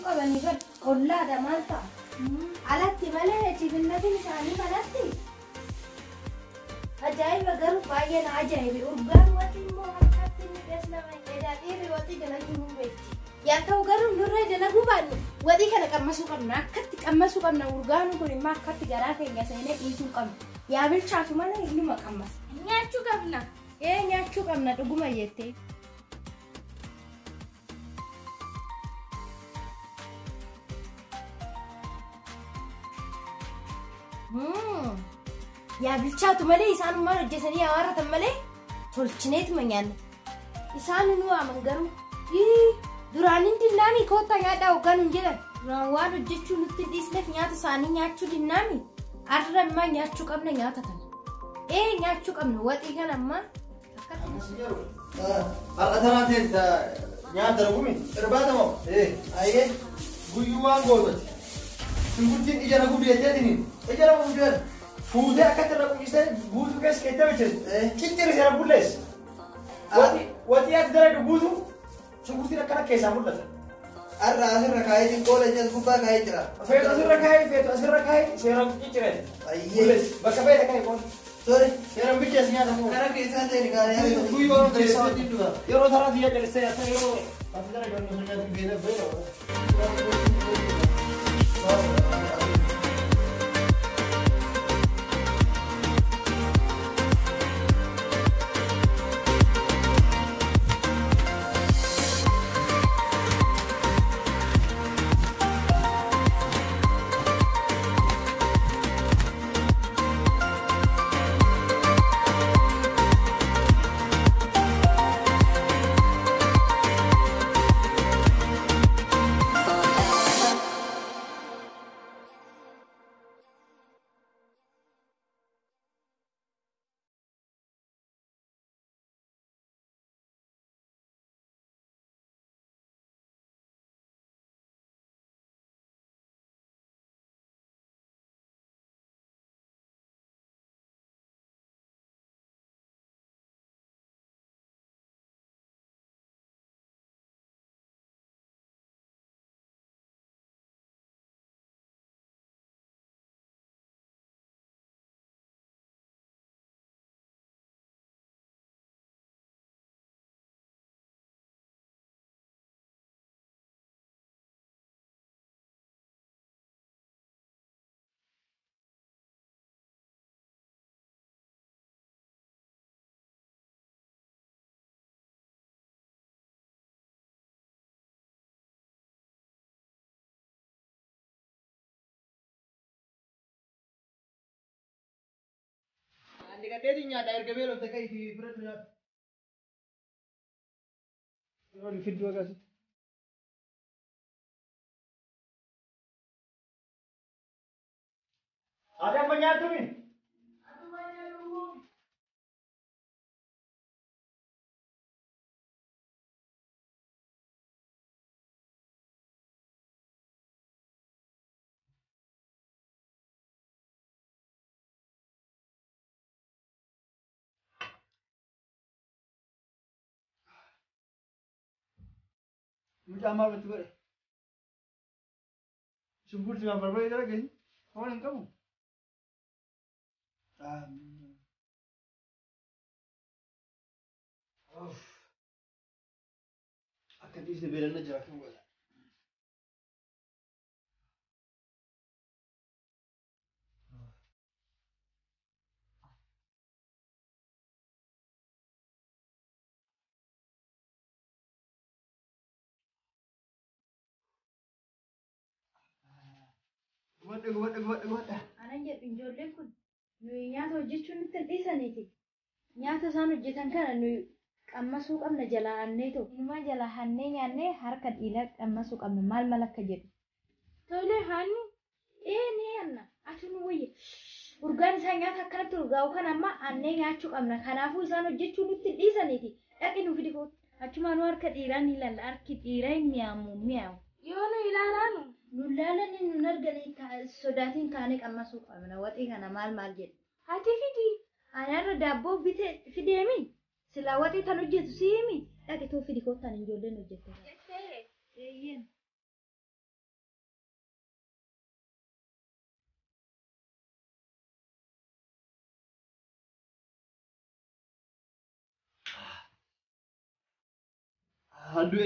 qabanii gal ollaadha maal ta'a? Alatti malee jibinnatiin isaanii malatti. Ajaa'iba garuu baay'ee na ajaa'ibe. Urgaan wanti immoo harkatti miidhas nama jedhaadhiirri wanti dalaguu nu beekti. Yaa ta'u garuu nurra dalaguu baannu wanti kana qammasuu qabna. Akkatti qammasuu qabna. Urgaan kun immoo akkatti garaa keenya seenee dhiisuu qabna. Yaa bilchaatu malee innuma qammasa. Nyaachuu qabna. Nyaachuu qabna dhuguma jettee. Yaa bilchaatu malee isaan maal hojjetanii hawaaratan malee tolchineetuma nyaanna. Isaan nu waaman garuu duraan hin dinnaami koottaa nyaadhaa hoggaan hin jedhan. Duraan waan hojjechuu nutti dhiisneef nyaata isaanii nyaachuu dinnaami. Arra ammaa nyaachuu qabna nyaata kana. Nyaachuu qabna waxii kana ammaa. Al'atanaa teessa nyaata ragumi irbaata moo? Ayyee guyyuu waan goototi. Shunkurtiin ija raguu biyyateetiniin ija raguu biyyateetiin. Fuudhee akkatti raquuchisee guutuu keessa keettee hojjetu. Ciccirri seera bulleessi. Watii ati dalagu guutuu shunkurtiin akkana keessaa mul'ata. Arra asirra kaayee xiqqoolee jas gubbaa kaayee jira. Feetu asirra kaayee seera cicciree. Ayyee. Bakka feete kaayee qoon. Sorry. Seera bichees nyaata moo. Kara keessaa ta'e gaariyaa. Guyyuu yeroo keessaa hojjetu. Yeroo taraa biyya jallisee ati yeroo ati dalagu yoo nyaata beela beela. Andi kadeti nyaata erga beeloo ta'e itti fudhatu nyaata. Yeroo inni fidduu akkasii. Ati amma nyaattu mi? Mucaa maal itti godhe? Shunkurtii waan barbaade dalaganii foon hin qabu. Akka dhiisne beelanna jira kan godha. Gubate. Anan jedhu ijoolleen kun nuyi nyaata hojjechuun nutti hin dhiisaniiti. Nyaata isaan hojjetan kana nuyi qammasuu qabna jalaa hannee ta'u. Ilmaa jalaa hannee nyaannee harka dhiilaa qammasuu qabna maal akka jedhu. Tolee haanni ni hanna ati nu wayye. Urgaan isaa nyaata akkanatti urgaa'u kan amma hannee nyaachuu qabna. Kanaafuu isaan hojjechuu nutti hin dhiisaniiti. Dhaqi nu fidi kootu. Achumaan harka dhiiraa ni ilaalla. Harki dhiiraa hin mi'aawu. Yoo nu ilaalaanu. Nulaalani nun arganii sodaatiin kaanee qammasuu qabna. Waxii kana maal jedhu. Ati fidi. Anarra daabboo bitee fideemi. Silaa waxii tan hojjetu siimi. Dhaqi too fidi koottaan ijoolleen hojjette. Handu.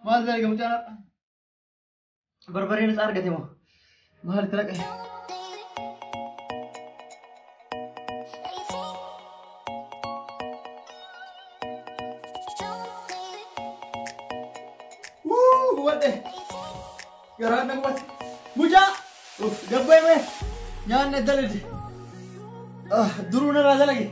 Maal dalage mucaan barbareen isaa argate moo maal itti laqe? Gubate garaan na gubate mucaa gabbay mee nyaanne dalage duruu narraa dalage.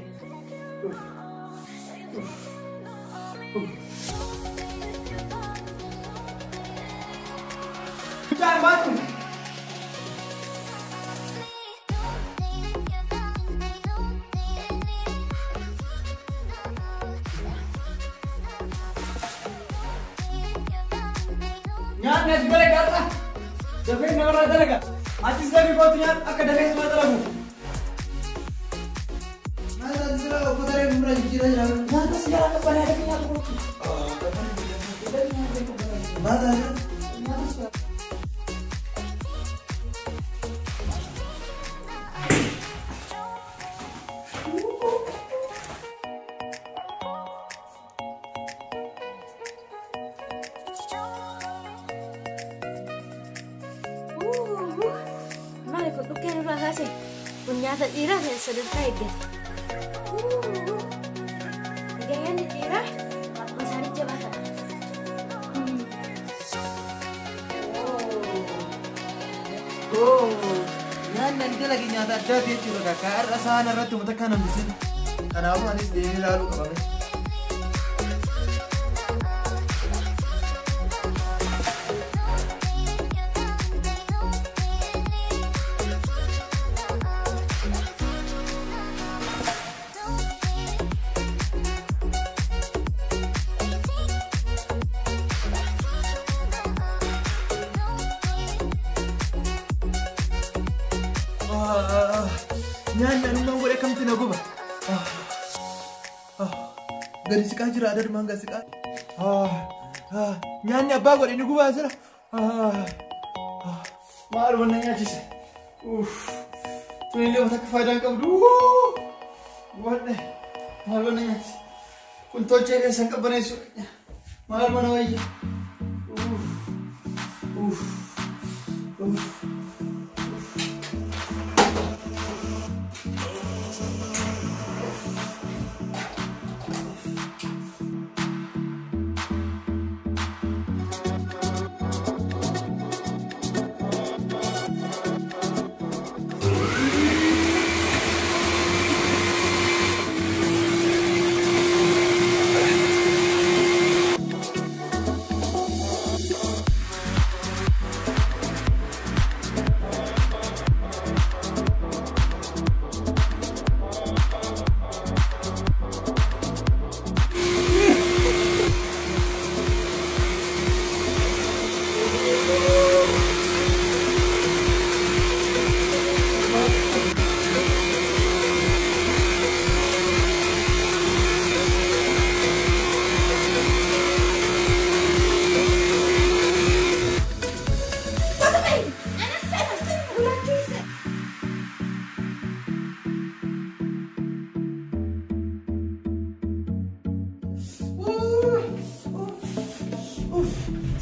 Mucaan baatu nyaanne as bere gaadha dafee namarraa dalaga achis deebii kootu nyaadhu akka dafee simaa dalagu. Nyaata jira uffataree gurra jijjiirra jira. Nyaata si jalaa qabbanee adda nyaata kootu. Nyaata jira. Maali kun dhukkeen irraa kaase kun nyaata dhiiraa ta'e sadarkaa eeggate. Gaheen dhiiraa akkuma isaanii jabaatadha. Nyaanni ani dalage nyaata addaati jechuudha kakka har'a saana irratti uummata akka nambisin. Kanaafuu anis deemee ilaaluu qabame. Nyaanni anummaan godhe kamti na guba. Gadi siqaa jira adadhumaan gadi siqaa. Nyaanni abbaa godhe ni gubaa jira. Maal wanna nyaachise? Tuni illee wanta akka faayidaa hin qabdu. Gubadhe maal wanna nyaachise? Kun tolchee keessa hin qabbaneessu. Maal mana wayya?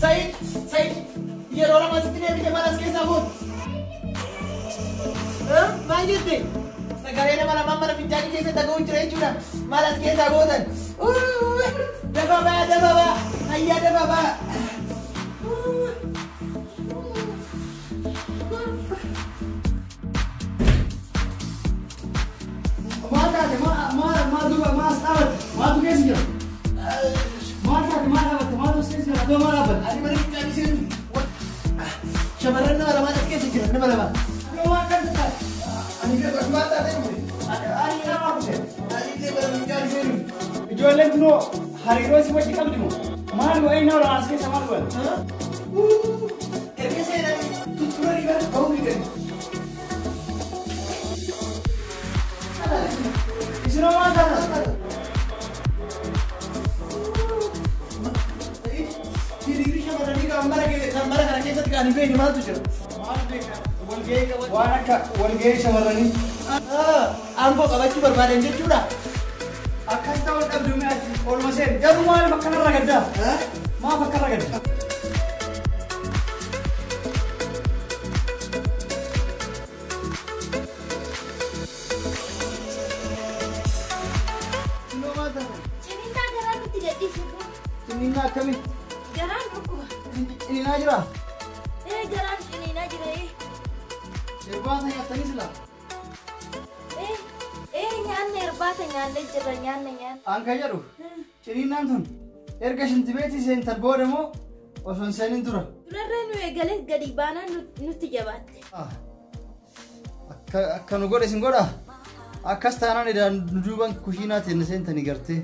Said, yeroo lama sitti deebite malas keessaa gootu. Maal jette? Sagalee nama lamaan mana fincaanii keessa dhaga'uun jira jechuudha. Malas keessaa gootan. Dafa baa. Hayyaa dafa baa. Maal taate? Maas dhaabate? Maaltu keessa jira? Maal taate? Maal dhaabate? Maaltu keessa jira? Adoo maal dhaabate? Ani mana fincaanii seenu. Shamarran nama lamaan as keessa jira nama lamaan. Adoo maal kan taate? Ani beeku maal taate? Ani nama kute. Ani illee mana fincaanii seenu. Ijoolleen kunoo hariiroo si wajji qabdi moo? Maal wayii nama lamaan as keessa maal godhan? Erga seenanii tutturanii bara ta'uu ni gadi. Isinoo maal taate? Hiriirri shamarranii kan bara kana keessatti kan hin beekne maaltu jira? Maal beekan? Waan akka walgahii shamarranii. Aangoo qabachuu barbaadan jechuudha. Akkas ta'uu qabdu mi'aati oolma seen garuu maaliif akkanarra gaddaa maaf akkanarra gaddaa Ciniina akkami? Garaan dhukkuba. Ciniinaa jira? Garaan ciniinaa jira. Irbaata nyaattanis laa? Nyaanne irbaata nyaanne jira nyaanne. Aan ka jedhu ciniinaan tun erga shintibeetii seentan booda moo osoo hin seenin dura? Durarree nu eegalee gadi baanaan nutti jabaatte. Akka nu godhe sin godha? Akkas taanaan edaan nu duuban kushiinaa teenne seentanii gartee.